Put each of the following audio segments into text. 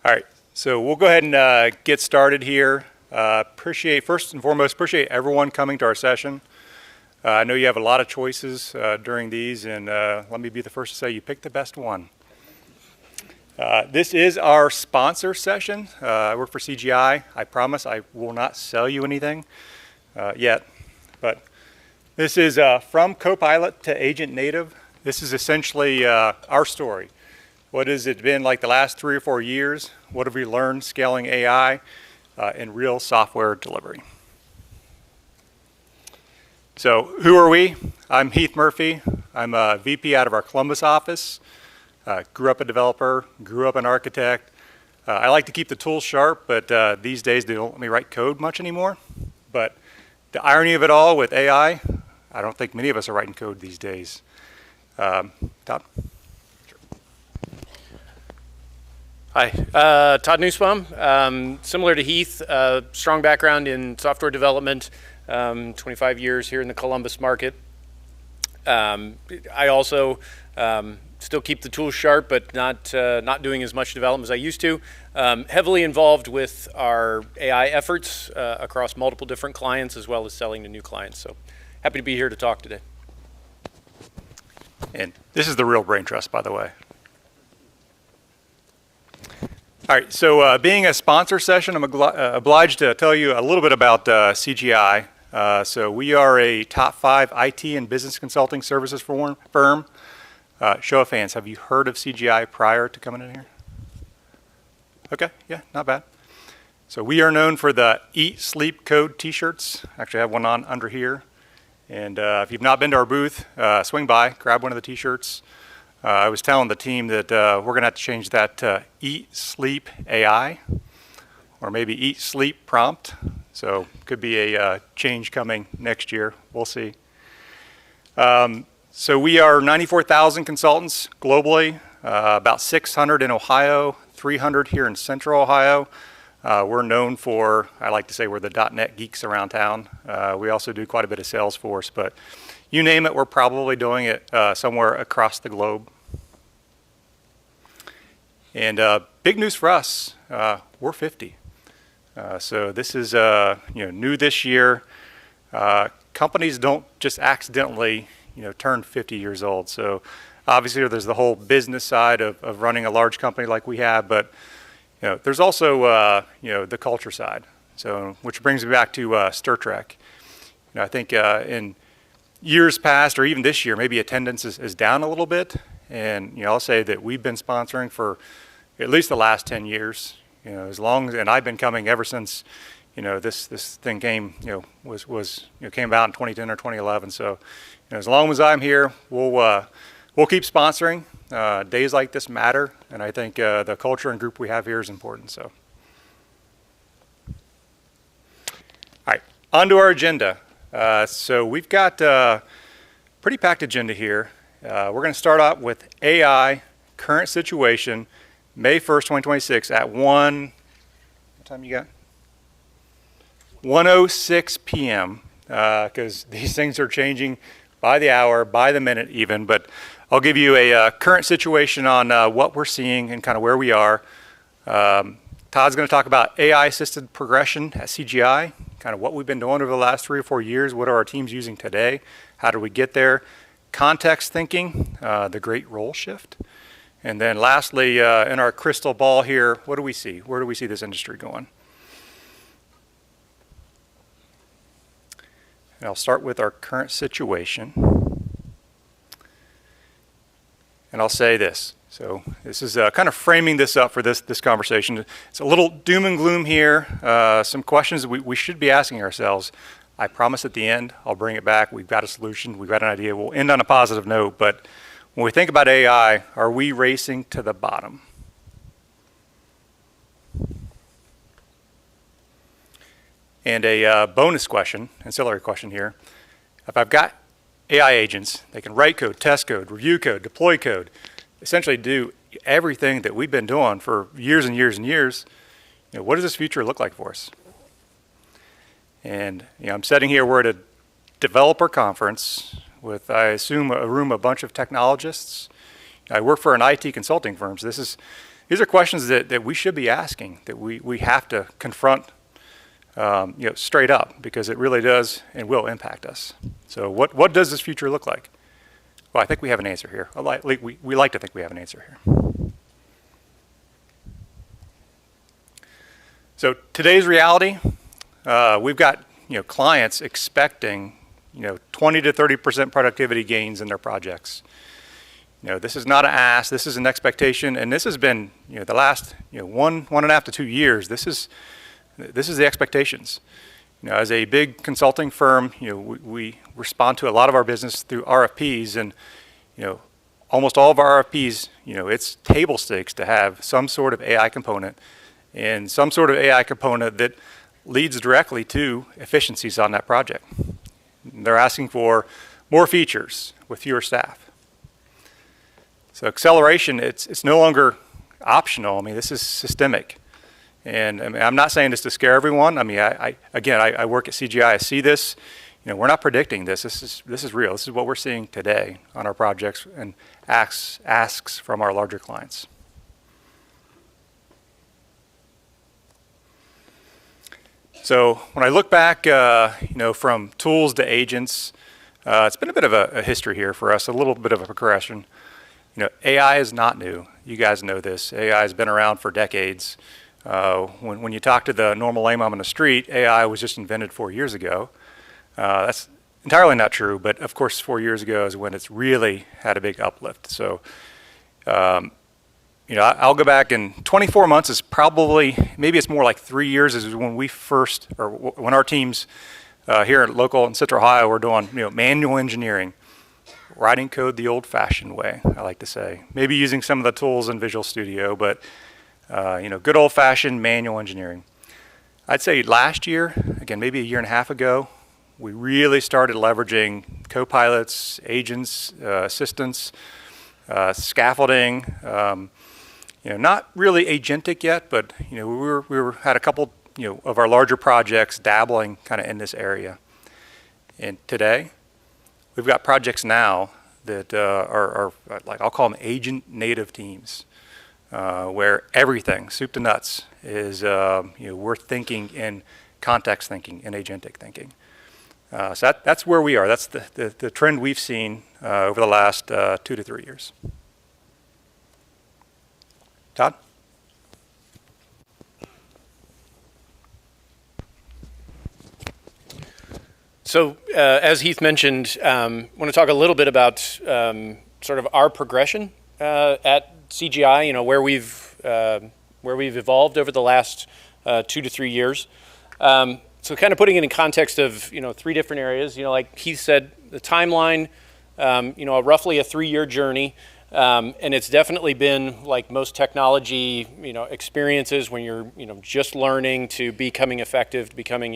All right, so we'll go ahead and get started here. First and foremost, appreciate everyone coming to our session. I know you have a lot of choices during these, and let me be the first to say you picked the best one. This is our sponsor session. I work for CGI. I promise I will not sell you anything yet, but this is from Copilot to Agent Native. This is essentially our story. What has it been like the last 3 or 4 years? What have we learned scaling AI in real software delivery? So who are we? I'm Heath Murphy. I'm a VP out of our Columbus office. Grew up a developer, grew up an architect. I like to keep the tools sharp, but these days they don't let me write code much anymore. But the irony of it all with AI, I don't think many of us are writing code these days. Todd? Hi, Todd Nussbaum. Similar to Heath, strong background in software development, 25 years here in the Columbus market. I also still keep the tools sharp, but not doing as much development as I used to. Heavily involved with our AI efforts across multiple different clients, as well as selling to new clients. So happy to be here to talk today. And this is the real brain trust, by the way. All right, so being a sponsor session, I'm obliged to tell you a little bit about CGI. So we are a top 5 IT and business consulting services firm. Show of hands, have you heard of CGI prior to coming in here? Okay, yeah, not bad. So we are known for the Eat, Sleep, Code t-shirts. Actually, I have one on under here. And if you've not been to our booth, swing by, grab one of the t-shirts. I was telling the team that we're going to have to change that to Eat, Sleep, AI, or maybe Eat, Sleep, Prompt. So could be a change coming next year. We'll see. So we are 94,000 consultants globally, about 600 in Ohio, 300 here in Central Ohio. We're known for, I like to say we're the .NET geeks around town. We also do quite a bit of Salesforce, but you name it, we're probably doing it somewhere across the globe. And big news for us, we're 50. So this is new this year. Companies don't just accidentally turn 50 years old. So obviously there's the whole business side of running a large company like we have, but there's also the culture side. So which brings me back to Stir Trek. I think in years past, or even this year, maybe attendance is down a little bit. And I'll say that we've been sponsoring for at least the last 10 years. As long as, and I've been coming ever since this thing came came about in 2010 or 2011. So as long as I'm here, we'll keep sponsoring. Days like this matter, and I think the culture and group we have here is important. So, all right, on to our agenda. So we've got a pretty packed agenda here. We're going to start out with AI, current situation, May 1st, 2026 at what time you got? 1:06 p.m. Because these things are changing by the hour, by the minute even, but I'll give you a current situation on what we're seeing and kind of where we are. Todd's going to talk about AI-assisted progression at CGI, kind of what we've been doing over the last 3 or 4 years, what are our teams using today, how do we get there, context thinking, the great role shift, and then lastly, in our crystal ball here, what do we see? Where do we see this industry going? And I'll start with our current situation. And I'll say this. So this is kind of framing this up for this conversation. It's a little doom and gloom here. Some questions that we should be asking ourselves. I promise at the end, I'll bring it back. We've got a solution. We've got an idea. We'll end on a positive note. But when we think about AI, are we racing to the bottom? And a bonus question, ancillary question here. If I've got AI agents, they can write code, test code, review code, deploy code, essentially do everything that we've been doing for years and years and years. What does this future look like for us? And I'm sitting here, we're at a developer conference with, I assume, a bunch of technologists. I work for an IT consulting firm, so this is these are questions that we should be asking, that we have to confront straight up, because it really does and will impact us. So what does this future look like? Well, I think we have an answer here. We like to think we have an answer here. So today's reality, we've got clients expecting 20 to 30% productivity gains in their projects. This is not an ask, this is an expectation, and this has been the last 1.5 to 2 years. This is the expectations. As a big consulting firm, we respond to a lot of our business through RFPs, and almost all of our RFPs, it's table stakes to have some sort of AI component, and some sort of AI component that leads directly to efficiencies on that project. They're asking for more features with fewer staff. So acceleration, it's no longer optional. I mean, this is systemic. And I mean, I'm not saying this to scare everyone. I mean, I work at CGI. I see this. We're not predicting this. This is real. This is what we're seeing today on our projects and asks from our larger clients. So when I look back, from tools to agents, it's been a bit of a history here for us, a little bit of a progression. AI is not new. You guys know this. AI has been around for decades. When you talk to the normal layman on the street, AI was just invented 4 years ago. That's entirely not true, but of course 4 years ago is when it's really had a big uplift. So, I'll go back, and 24 months is probably, maybe it's more like 3 years is when we first, or when our teams here at local in Central Ohio were doing manual engineering, writing code the old-fashioned way, I like to say. Maybe using some of the tools in Visual Studio, but good old-fashioned manual engineering. I'd say last year, again, maybe a year and a half ago, we really started leveraging copilots, agents, assistants, scaffolding. Not really agentic yet, but we had a couple of our larger projects dabbling kind of in this area. And today, we've got projects now that are like, I'll call them agent native teams, where everything, soup to nuts, is we're thinking in context thinking and agentic thinking. So that's where we are. That's the trend we've seen over the last 2 to 3 years. Todd? So as Heath mentioned, I want to talk a little bit about sort of our progression at CGI, where we've evolved over the last 2 to 3 years. So kind of putting it in context of 3 different areas. Like Heath said, the timeline, roughly a 3-year journey. And it's definitely been, like most technology, experiences, when you're, just learning to becoming effective, to becoming,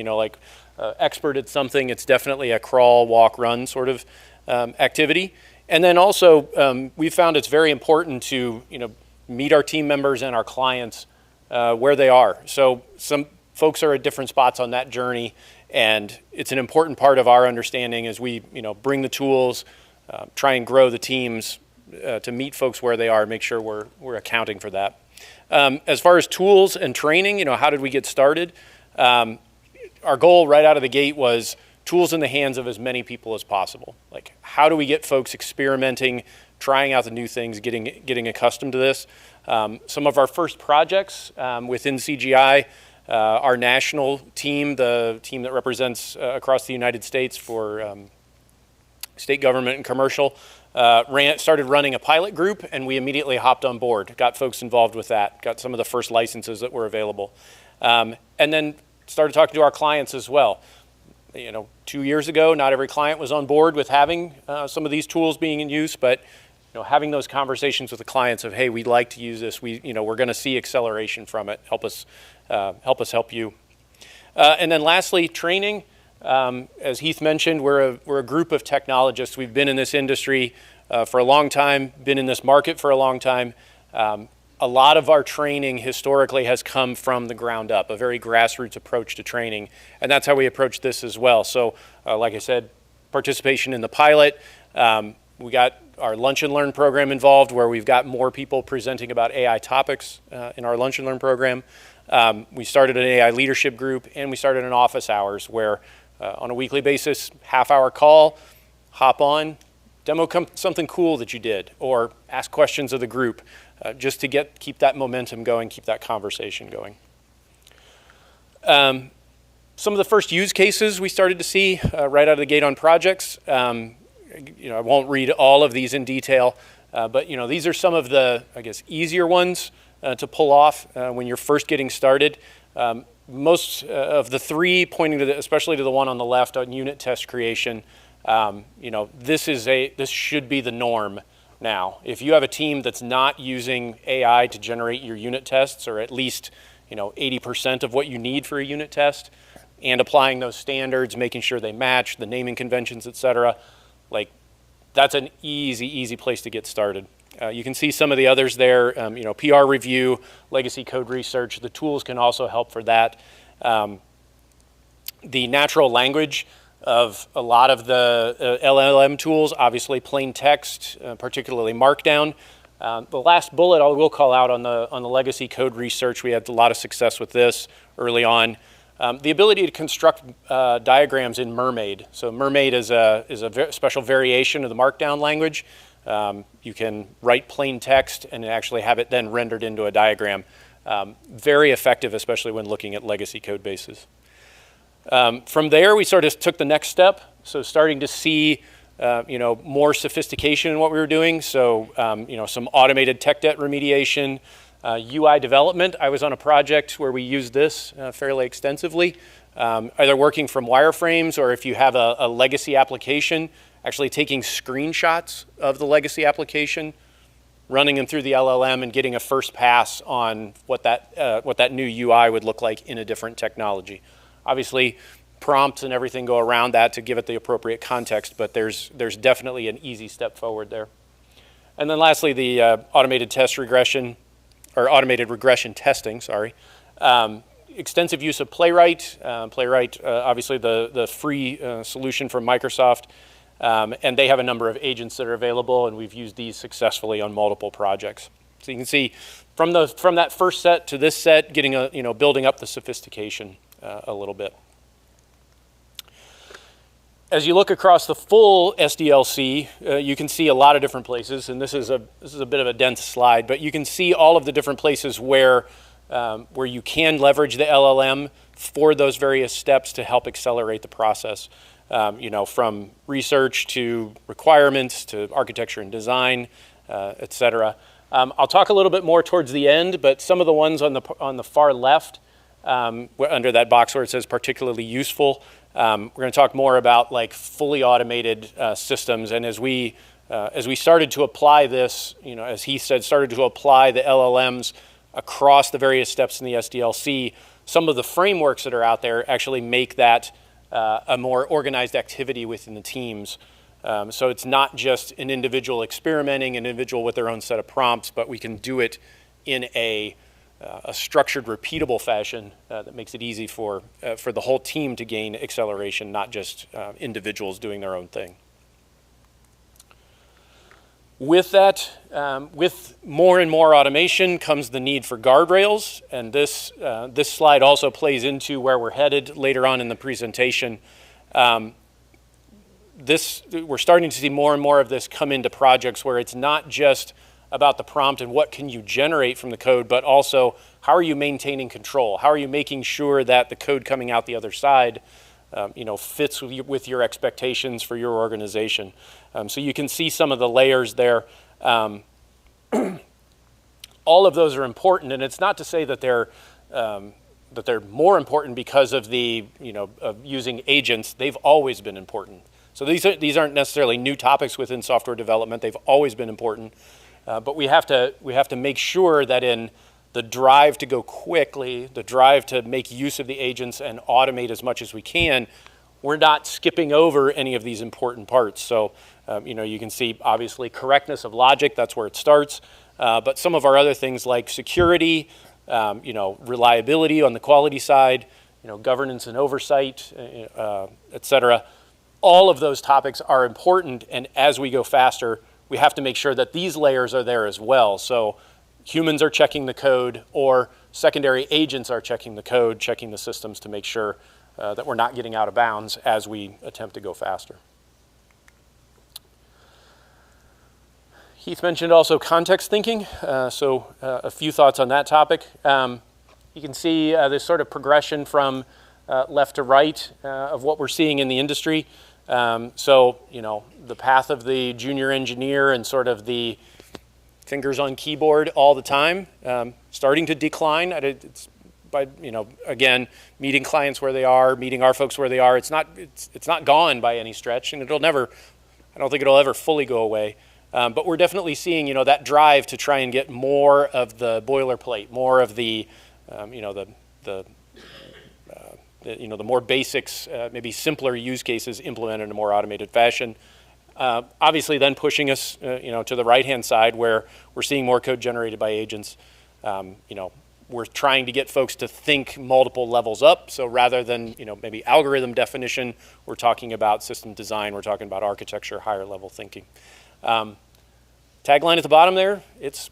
expert at something. It's definitely a crawl, walk, run sort of activity. And then also, we found it's very important to, meet our team members and our clients where they are. So some folks are at different spots on that journey, and it's an important part of our understanding as we, bring the tools, try and grow the teams, to meet folks where they are, make sure we're accounting for that. As far as tools and training, how did we get started? Our goal right out of the gate was tools in the hands of as many people as possible. Like, how do we get folks experimenting, trying out the new things, getting accustomed to this? Some of our first projects within CGI, our national team, the team that represents across the United States for state government and commercial, started running a pilot group, and we immediately hopped on board, got folks involved with that, got some of the first licenses that were available, and then started talking to our clients as well. 2 years ago, not every client was on board with having some of these tools being in use, but having those conversations with the clients of, hey, we'd like to use this, we're going to see acceleration from it, help us help you. And then lastly, training. As Heath mentioned, we're a group of technologists. We've been in this industry for a long time, been in this market for a long time. A lot of our training historically has come from the ground up, a very grassroots approach to training, and that's how we approach this as well. So like I said, participation in the pilot, We got our Lunch and Learn program involved, where we've got more people presenting about AI topics in our Lunch and Learn program. We started an AI leadership group, and we started an office hours where on a weekly basis, half-hour call, hop on, demo something cool that you did, or ask questions of the group, just to keep that momentum going, keep that conversation going. Some of the first use cases we started to see right out of the gate on projects. I won't read all of these in detail, but these are some of the, I guess, easier ones to pull off when you're first getting started. Most of the three, pointing to especially to the one on the left on unit test creation, this should be the norm now. If you have a team that's not using AI to generate your unit tests, or at least 80% of what you need for a unit test, and applying those standards, making sure they match the naming conventions, etc., like that's an easy place to get started. You can see some of the others there, PR review, legacy code research. The tools can also help for that. The natural language of a lot of the LLM tools, obviously plain text, particularly Markdown. The last bullet I will call out on the legacy code research, we had a lot of success with this early on. The ability to construct diagrams in Mermaid. So Mermaid is a special variation of the Markdown language. You can write plain text and actually have it then rendered into a diagram. Very effective, especially when looking at legacy code bases. From there, we sort of took the next step. So starting to see more sophistication in what we were doing. So some automated tech debt remediation, UI development. I was on a project where we used this fairly extensively, either working from wireframes, or if you have a legacy application, actually taking screenshots of the legacy application, running them through the LLM, and getting a first pass on what that new UI would look like in a different technology. Obviously, prompts and everything go around that to give it the appropriate context, but there's definitely an easy step forward there. And then lastly, the automated regression testing, sorry. Extensive use of Playwright. Playwright, obviously the free solution from Microsoft. And they have a number of agents that are available, and we've used these successfully on multiple projects. So you can see from that first set to this set, building up the sophistication a little bit. As you look across the full SDLC, you can see a lot of different places, and this is a bit of a dense slide, but you can see all of the different places where you can leverage the LLM for those various steps to help accelerate the process. From research to requirements to architecture and design, et cetera. I'll talk a little bit more towards the end, but some of the ones on the far left, under that box where it says particularly useful, we're going to talk more about like fully automated systems. And as we started to apply this, as Heath said, started to apply the LLMs across the various steps in the SDLC, some of the frameworks that are out there actually make that a more organized activity within the teams. So it's not just an individual experimenting, an individual with their own set of prompts, but we can do it in a structured, repeatable fashion that makes it easy for the whole team to gain acceleration, not just individuals doing their own thing. With that, with more and more automation comes the need for guardrails, and this slide also plays into where we're headed later on in the presentation. We're starting to see more and more of this come into projects where it's not just about the prompt and what can you generate from the code, but also how are you maintaining control? How are you making sure that the code coming out the other side fits with your expectations for your organization? So you can see some of the layers there. All of those are important, and it's not to say that they're more important because of of using agents. They've always been important. So these aren't necessarily new topics within software development. They've always been important, but we have to make sure that in the drive to go quickly, the drive to make use of the agents and automate as much as we can, we're not skipping over any of these important parts. So, you can see obviously correctness of logic, that's where it starts. But some of our other things like security, reliability on the quality side, governance and oversight, et cetera, all of those topics are important, and as we go faster, we have to make sure that these layers are there as well. So humans are checking the code, or secondary agents are checking the code, checking the systems to make sure that we're not getting out of bounds as we attempt to go faster. Heath mentioned also context thinking, so a few thoughts on that topic. You can see this sort of progression from left to right of what we're seeing in the industry. So, you know, the path of the junior engineer and sort of the fingers on keyboard all the time, starting to decline. It's by, you know, again, meeting clients where they are, meeting our folks where they are. It's not gone by any stretch, and it'll never, I don't think it'll ever fully go away. But we're definitely seeing, you know, that drive to try and get more of the boilerplate, more of the, you know, the more basics, maybe simpler use cases implemented in a more automated fashion. Obviously then pushing us, you know, to the right-hand side where we're seeing more code generated by agents. You know, we're trying to get folks to think multiple levels up. So rather than, you know, maybe algorithm definition, we're talking about system design, we're talking about architecture, higher level thinking. Tagline at the bottom there, it's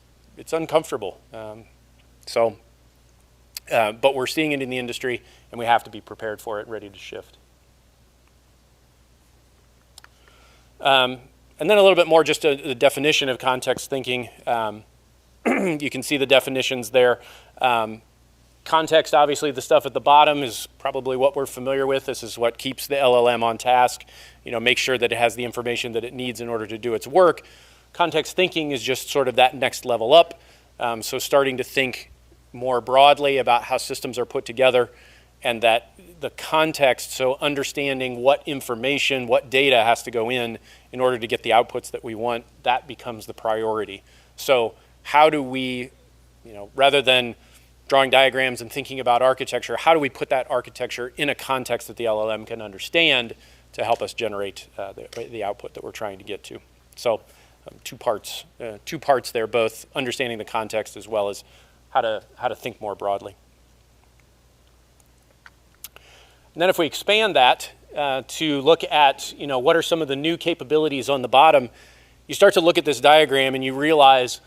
uncomfortable. But we're seeing it in the industry, and we have to be prepared for it, ready to shift. And then a little bit more just the definition of context thinking. You can see the definitions there. Context, obviously, the stuff at the bottom is probably what we're familiar with. This is what keeps the LLM on task. You know, make sure that it has the information that it needs in order to do its work. Context thinking is just sort of that next level up. So starting to think more broadly about how systems are put together, and that the context, so understanding what information, what data has to go in order to get the outputs that we want, that becomes the priority. So how do we, you know, rather than drawing diagrams and thinking about architecture, how do we put that architecture in a context that the LLM can understand to help us generate the output that we're trying to get to? So two parts there, both understanding the context as well as how to think more broadly. And then if we expand that to look at, you know, what are some of the new capabilities on the bottom, you start to look at this diagram and you realize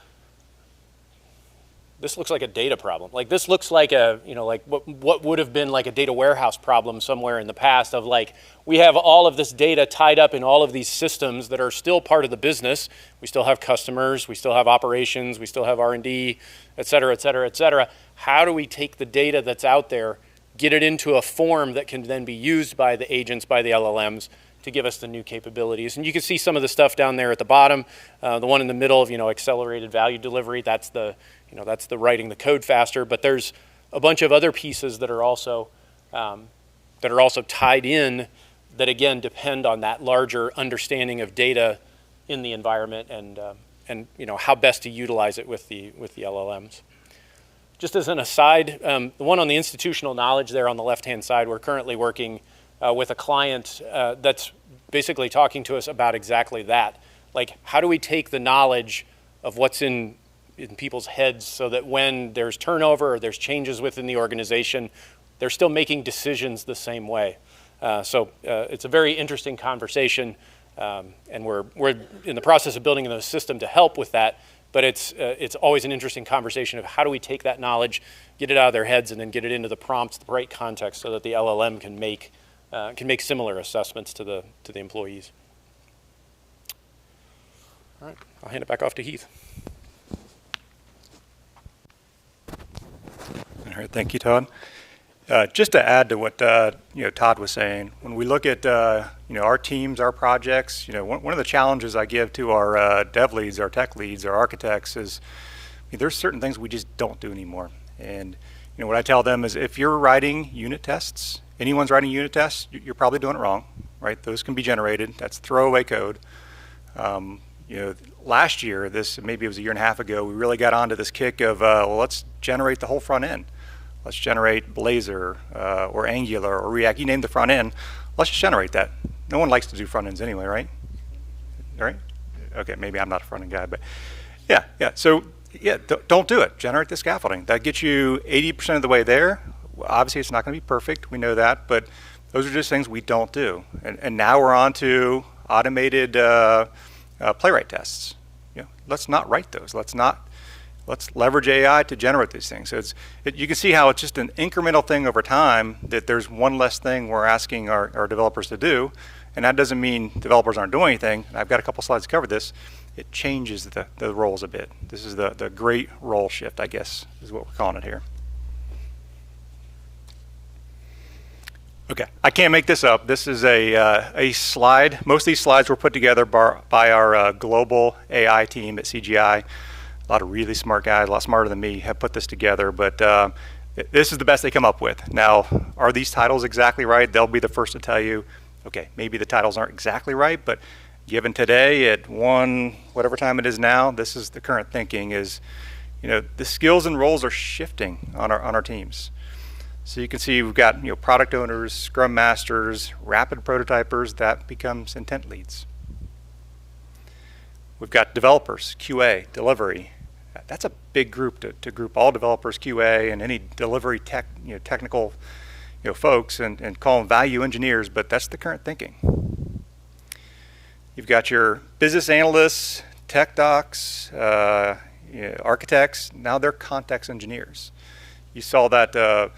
this looks like a data problem. Like this looks like a, you know, like what would have been like a data warehouse problem somewhere in the past of like, we have all of this data tied up in all of these systems that are still part of the business. We still have customers, we still have operations, we still have R&D, et cetera, et cetera, et cetera. How do we take the data that's out there, get it into a form that can then be used by the agents, by the LLMs, to give us the new capabilities? And you can see some of the stuff down there at the bottom. The one in the middle of, you know, accelerated value delivery, that's the, you know, that's the writing the code faster. But there's a bunch of other pieces that are also tied in that again depend on that larger understanding of data in the environment and you know, how best to utilize it with the LLMs. Just as an aside, the one on the institutional knowledge there on the left-hand side, we're currently working with a client that's basically talking to us about exactly that. Like, how do we take the knowledge of what's in people's heads so that when there's turnover or there's changes within the organization, they're still making decisions the same way. So it's a very interesting conversation, and we're in the process of building a system to help with that. But it's always an interesting conversation of how do we take that knowledge, get it out of their heads, and then get it into the prompts, the right context, so that the LLM can make similar assessments to the employees. All right, I'll hand it back off to Heath. All right, thank you, Todd. Just to add to what you know, Todd was saying, when we look at you know, our teams, our projects, you know, one of the challenges I give to our dev leads, our tech leads, our architects is, you know, there's certain things we just don't do anymore. And you know, what I tell them is, if you're writing unit tests, anyone's writing unit tests, you're probably doing it wrong, right? Those can be generated. That's throwaway code. You know, last year, maybe it was a year and a half ago, we really got onto this kick of, well, let's generate the whole front end. Let's generate Blazor or Angular or React. You name the front end. Let's just generate that. No one likes to do front ends anyway, right? All right? Okay, maybe I'm not a front end guy, but yeah. So yeah, don't do it. Generate the scaffolding. That gets you 80% of the way there. Obviously, it's not going to be perfect. We know that, but Those are just things we don't do. And now we're on to automated playwright tests. Let's not write those. Let's leverage AI to generate these things. So you can see how it's just an incremental thing over time, that there's one less thing we're asking our developers to do. And that doesn't mean developers aren't doing anything. I've got a couple slides to cover this. It changes the roles a bit. This is the great role shift, I guess, is what we're calling it here. Okay, I can't make this up. This is a slide. Most of these slides were put together by our global AI team at CGI. A lot of really smart guys, a lot smarter than me, have put this together, but this is the best they come up with. Now, are these titles exactly right? They'll be the first to tell you, okay, maybe the titles aren't exactly right, but given today at whatever time it is now, this is the current thinking is, the skills and roles are shifting on our teams. So you can see we've got product owners, scrum masters, rapid prototypers, that becomes intent leads. We've got developers, QA, delivery. That's a big group to group all developers, QA, and any delivery technical folks and call them value engineers, but that's the current thinking. You've got your business analysts, tech docs, architects. Now they're context engineers. You saw that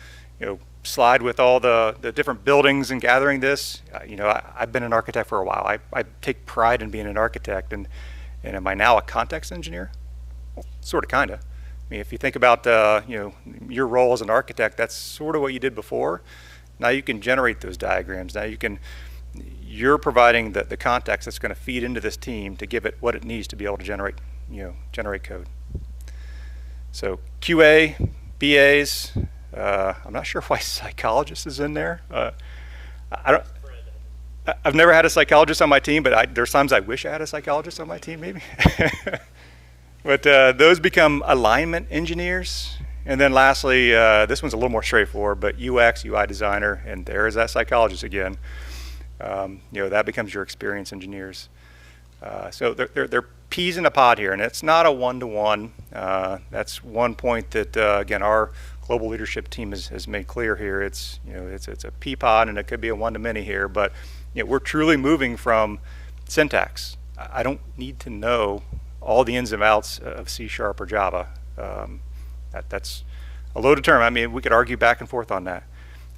slide with all the different buildings and gathering this. I've been an architect for a while. I take pride in being an architect, and am I now a context engineer? Well, sort of, kind of. I mean, if you think about your role as an architect, that's sort of what you did before. Now you can generate those diagrams. Now you're providing the context that's going to feed into this team to give it what it needs to be able to generate code. So QA, BAs. I'm not sure why psychologist is in there. I've never had a psychologist on my team, but there's times I wish I had a psychologist on my team, maybe. But those become alignment engineers. And then lastly, this one's a little more straightforward, but UX, UI designer, and there is that psychologist again. That becomes your experience engineers. So they're peas in a pod here, and it's not a one-to-one. That's one point that, again, our global leadership team has made clear here. It's a pea pod, and it could be a one-to-many here, but we're truly moving from syntax. I don't need to know all the ins and outs of C# or Java. That's a loaded term. I mean, we could argue back and forth on that.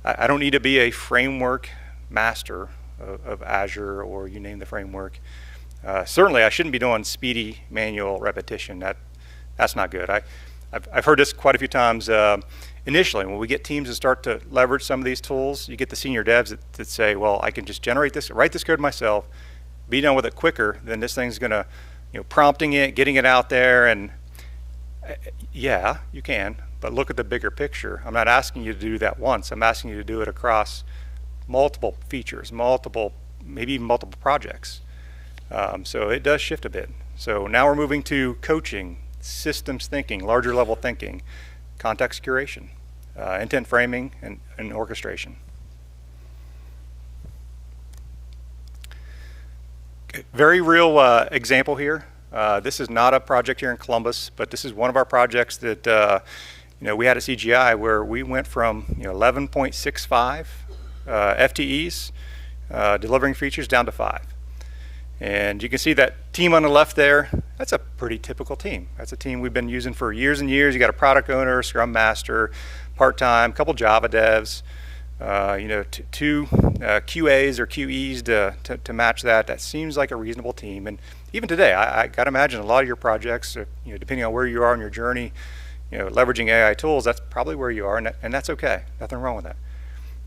I don't need to be a framework master of Azure, or you name the framework. Certainly, I shouldn't be doing speedy manual repetition. That's not good. I've heard this quite a few times. Initially, when we get teams to start to leverage some of these tools, you get the senior devs that say, well, I can just write this code myself, be done with it quicker than this thing's going to, prompting it, getting it out there. And yeah, you can, but look at the bigger picture. I'm not asking you to do that once. I'm asking you to do it across multiple features, maybe even multiple projects. So it does shift a bit. So now we're moving to coaching, systems thinking, larger level thinking, context curation, intent framing, and orchestration. Okay, very real example here. This is not a project here in Columbus, but this is one of our projects that we had at CGI, where we went from 11.65 FTEs delivering features down to 5. And you can see that team on the left there, that's a pretty typical team. That's a team we've been using for years and years. You got a product owner, scrum master, part-time, couple Java devs, two QAs or QEs to match that. That seems like a reasonable team. And even today, I got to imagine a lot of your projects, depending on where you are in your journey, leveraging AI tools, that's probably where you are, and that's okay. Nothing wrong with that.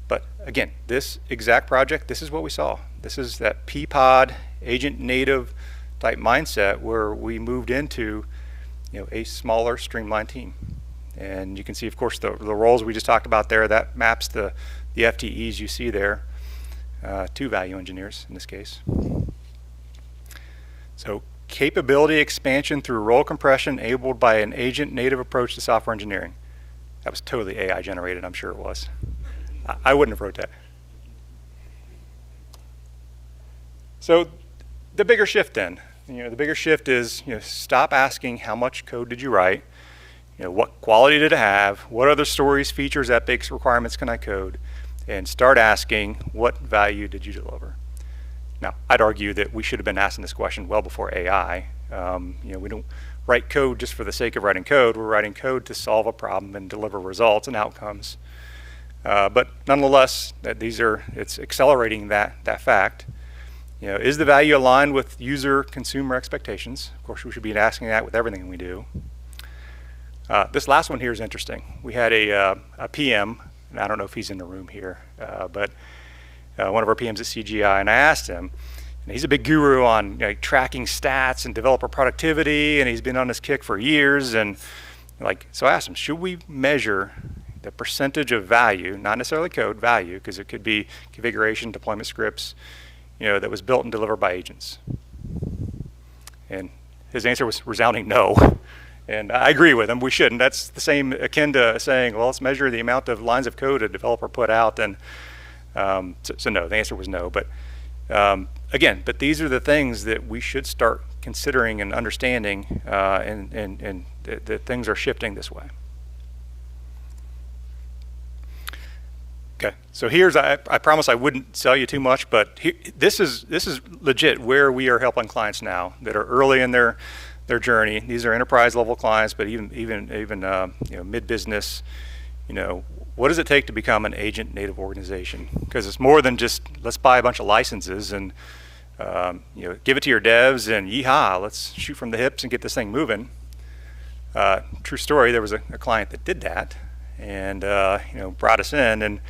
But again, this exact project, this is what we saw. This is that P-pod, agent native type mindset, where we moved into a smaller, streamlined team. And you can see, of course, the roles we just talked about there, that maps the FTEs you see there to value engineers in this case. So capability expansion through role compression enabled by an agent native approach to software engineering. That was totally AI generated, I'm sure it was. I wouldn't have wrote that. So the bigger shift then, the bigger shift is stop asking how much code did you write, what quality did it have, what other stories, features, epics, requirements can I code, and start asking, what value did you deliver? Now, I'd argue that we should have been asking this question well before AI. We don't write code just for the sake of writing code. We're writing code to solve a problem and deliver results and outcomes. But nonetheless, it's accelerating that fact. Is the value aligned with user consumer expectations? Of course, we should be asking that with everything we do. This last one here is interesting. We had a PM, and I don't know if he's in the room here, but one of our PMs at CGI, and I asked him, and he's a big guru on tracking stats and developer productivity, and he's been on this kick for years. And so I asked him, should we measure the percentage of value, not necessarily code value, because it could be configuration, deployment scripts, that was built and delivered by agents? And his answer was resounding no. And I agree with him. We shouldn't. That's the same akin to saying, well, let's measure the amount of lines of code a developer put out. And so no, the answer was no. But again, these are the things that we should start considering and understanding, and that things are shifting this way. Okay, so I promise I wouldn't sell you too much, but this is legit where we are helping clients now that are early in their journey. These are enterprise level clients, but even mid-business. What does it take to become an agent native organization? Because it's more than just let's buy a bunch of licenses and give it to your devs and yeehaw, let's shoot from the hips and get this thing moving. True story. There was a client that did that, and brought us in, and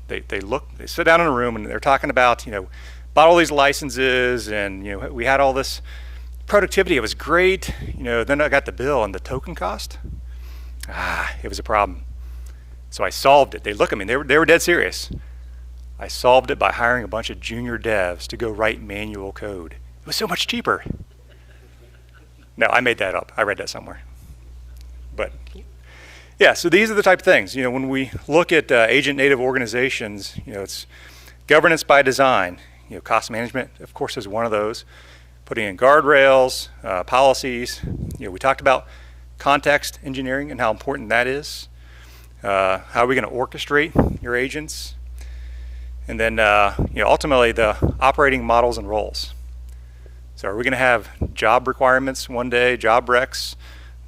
they sit down in a room and they're talking about bought all these licenses, and we had all this productivity. It was great. Then I got the bill and the token cost. It was a problem. So I solved it. They look at me. They were dead serious. I solved it by hiring a bunch of junior devs to go write manual code. It was so much cheaper. No, I made that up. I read that somewhere. But yeah, so these are the type of things. When we look at agent native organizations, it's governance by design. Cost management, of course, is one of those. Putting in guardrails, policies. We talked about context engineering and how important that is. How are we going to orchestrate your agents? And then ultimately the operating models and roles. So are we going to have job requirements one day, job recs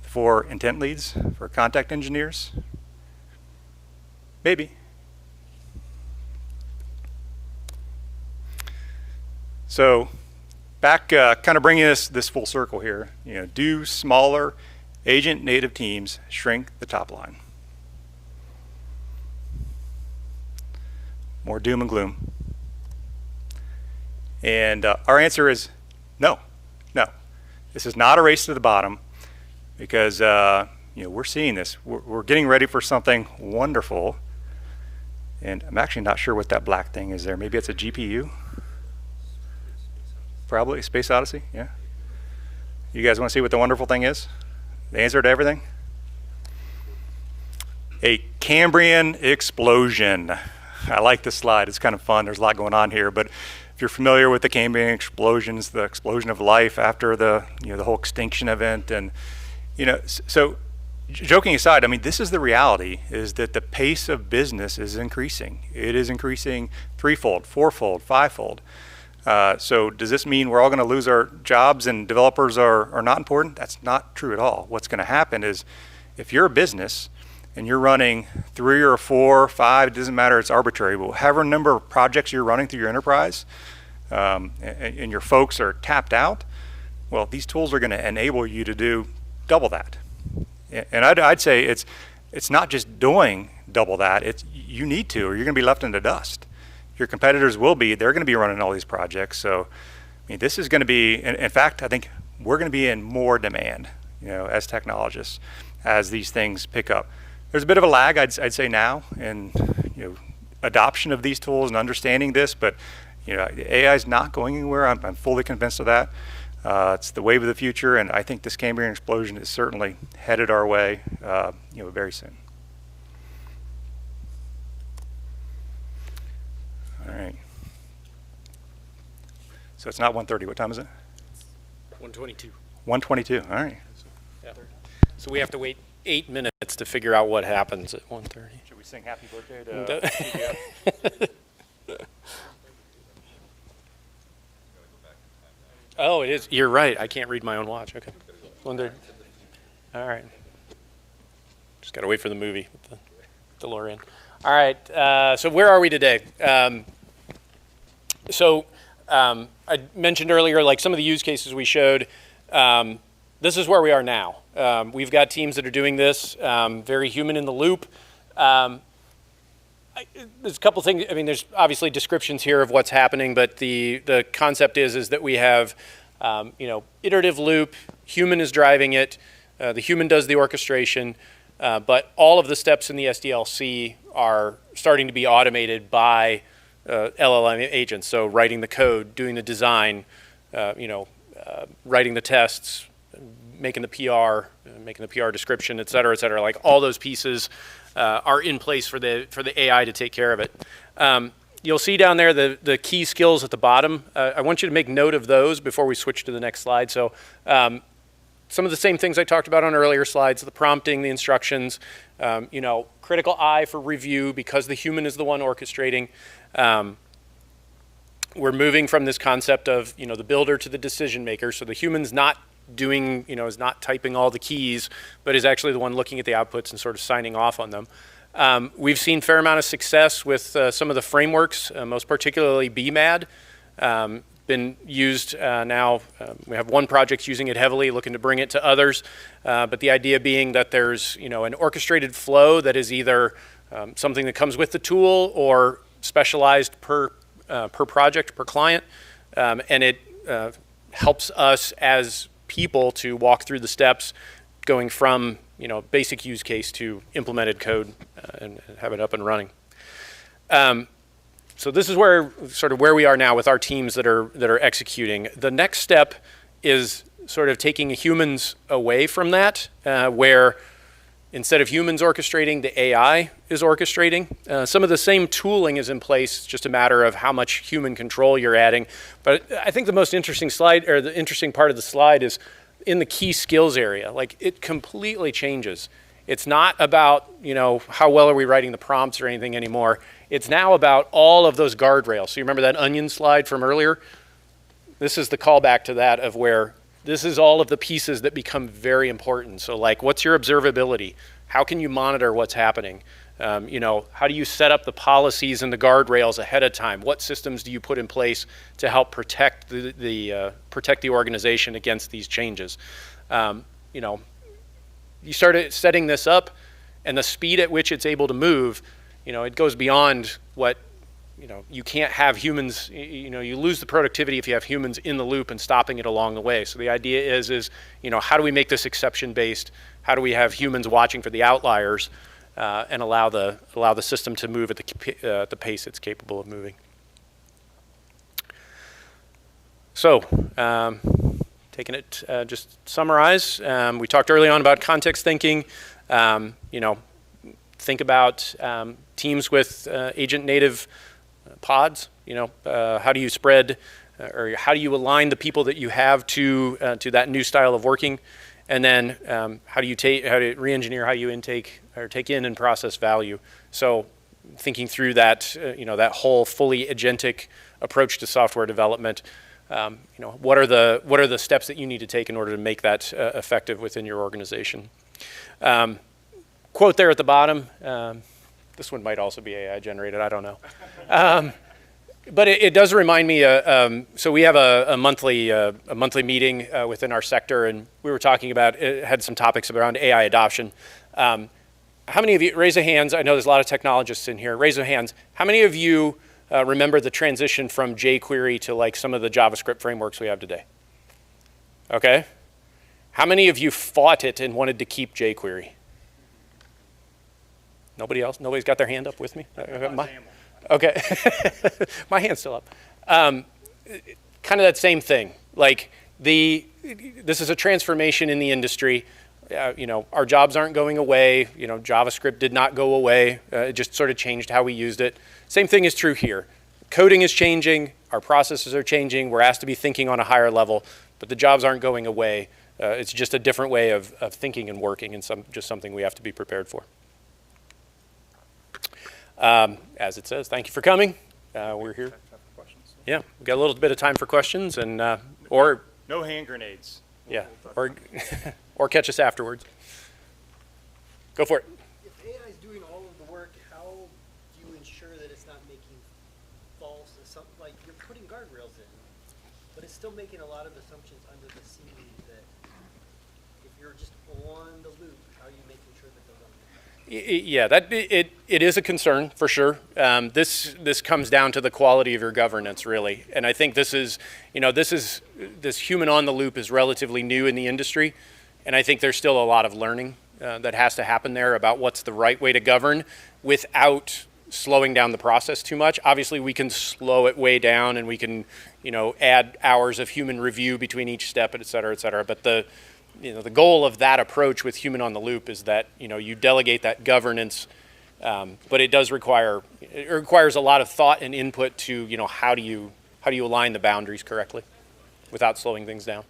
for intent leads, for contact engineers? Maybe. So back, kind of bringing this full circle here, do smaller agent native teams shrink the top line? More doom and gloom. And our answer is no. This is not a race to the bottom, because we're seeing this. We're getting ready for something wonderful. And I'm actually not sure what that black thing is there. Maybe it's a GPU? Probably Space Odyssey, yeah. You guys want to see what the wonderful thing is? The answer to everything? A Cambrian explosion. I like this slide. It's kind of fun. There's a lot going on here, but if you're familiar with the Cambrian explosions, the explosion of life after the whole extinction event, and so joking aside, I mean, this is the reality: is that the pace of business is increasing. It is increasing threefold, fourfold, fivefold. So does this mean we're all going to lose our jobs and developers are not important? That's not true at all. What's going to happen is, if you're a business and you're running 3 or 4 or 5, it doesn't matter, it's arbitrary, but however number of projects you're running through your enterprise, and your folks are tapped out, well, these tools are going to enable you to do double that. And I'd say it's not just doing double that, you need to, or you're going to be left in the dust. Your competitors will be, they're going to be running all these projects. So, I mean, this is going to be, in fact, I think we're going to be in more demand, as technologists, as these things pick up. There's a bit of a lag, I'd say now, in adoption of these tools and understanding this, but AI is not going anywhere. I'm fully convinced of that. It's the wave of the future, and I think this Cambrian explosion is certainly headed our way, very soon. All right. So it's not 1:30. What time is it? 1:22. 1:22. All right. Yeah. So we have to wait 8 minutes to figure out what happens at 1:30. Should we sing happy birthday to CBS? Oh, it is. You're right. I can't read my own watch. Okay. 1:30. All right. Just got to wait for the movie with the DeLorean. All right. So where are we today? I mentioned earlier, like some of the use cases we showed. This is where we are now. We've got teams that are doing this, very human in the loop. There's a couple things. I mean, there's obviously descriptions here of what's happening, but the concept is that we have, iterative loop. Human is driving it. The human does the orchestration, but all of the steps in the SDLC are starting to be automated by LLM agents. So writing the code, doing the design, writing the tests, making the PR description, et cetera, et cetera. Like all those pieces are in place for the AI to take care of it. You'll see down there the key skills at the bottom. I want you to make note of those before we switch to the next slide. So some of the same things I talked about on earlier slides, the prompting, the instructions, critical eye for review because the human is the one orchestrating. We're moving from this concept of, the builder to the decision maker. So the human's not doing, is not typing all the keys, but is actually the one looking at the outputs and sort of signing off on them. We've seen a fair amount of success with some of the frameworks, most particularly BMAD. Been used now. We have one project using it heavily, looking to bring it to others. But the idea being that there's, an orchestrated flow that is either something that comes with the tool or specialized per project, per client. And it helps us as people to walk through the steps going from basic use case to implemented code and have it up and running. So this is where we are now with our teams that are executing. The next step is sort of taking humans away from that, where instead of humans orchestrating, the AI is orchestrating. Some of the same tooling is in place, it's just a matter of how much human control you're adding. But I think the most interesting slide, or the interesting part of the slide, is in the key skills area. Like, it completely changes. It's not about, how well are we writing the prompts or anything anymore. It's now about all of those guardrails. So you remember that onion slide from earlier? This is the callback to that, of where this is all of the pieces that become very important. So like, what's your observability? How can you monitor what's happening? How do you set up the policies and the guardrails ahead of time? What systems do you put in place to help protect the organization against these changes? You start setting this up, and the speed at which it's able to move, it goes beyond what, you can't have humans, you lose the productivity if you have humans in the loop and stopping it along the way. So the idea is how do we make this exception based? How do we have humans watching for the outliers and allow the system to move at the pace it's capable of moving? So, taking it, just summarize. We talked early on about context thinking. Think about teams with agent native pods. How do you spread, or how do you align the people that you have to that new style of working? And then how do you re-engineer how you intake or take in and process value? So thinking through that, that whole fully agentic approach to software development. What are the steps that you need to take in order to make that effective within your organization? Quote there at the bottom. This one might also be AI generated. I don't know. But it does remind me. So we have a monthly meeting within our sector, and we were talking about it had some topics around AI adoption. How many of you, raise your hands? I know there's a lot of technologists in here. Raise your hands. How many of you remember the transition from jQuery to like some of the JavaScript frameworks we have today? Okay. How many of you fought it and wanted to keep jQuery? Nobody else? Nobody's got their hand up with me? Okay. My hand's still up. Kind of that same thing. Like this is a transformation in the industry. Our jobs aren't going away. JavaScript did not go away. It just sort of changed how we used it. Same thing is true here. Coding is changing. Our processes are changing. We're asked to be thinking on a higher level, but the jobs aren't going away. it's just a different way of thinking and working, and just something we have to be prepared for. As it says, thank you for coming. We're here. Yeah, we've got a little bit of time for questions, and or no hand grenades. Yeah, or catch us afterwards. Go for it. If AI is doing all of the work, how do you ensure that it's not making false assumptions? Like, you're putting guardrails in, but it's still making a lot of assumptions under the sea that if you're just on the loop, how are you making sure that those aren't? Yeah, it is a concern for sure. This comes down to the quality of your governance, really, and I think this human on the loop is relatively new in the industry, and I think there's still a lot of learning that has to happen there about what's the right way to govern without slowing down the process too much. Obviously, we can slow it way down, and we can add hours of human review between each step, et cetera, et cetera. But the goal of that approach with human on the loop is that you delegate that governance, but it requires a lot of thought and input to how do you align the boundaries correctly without slowing things down.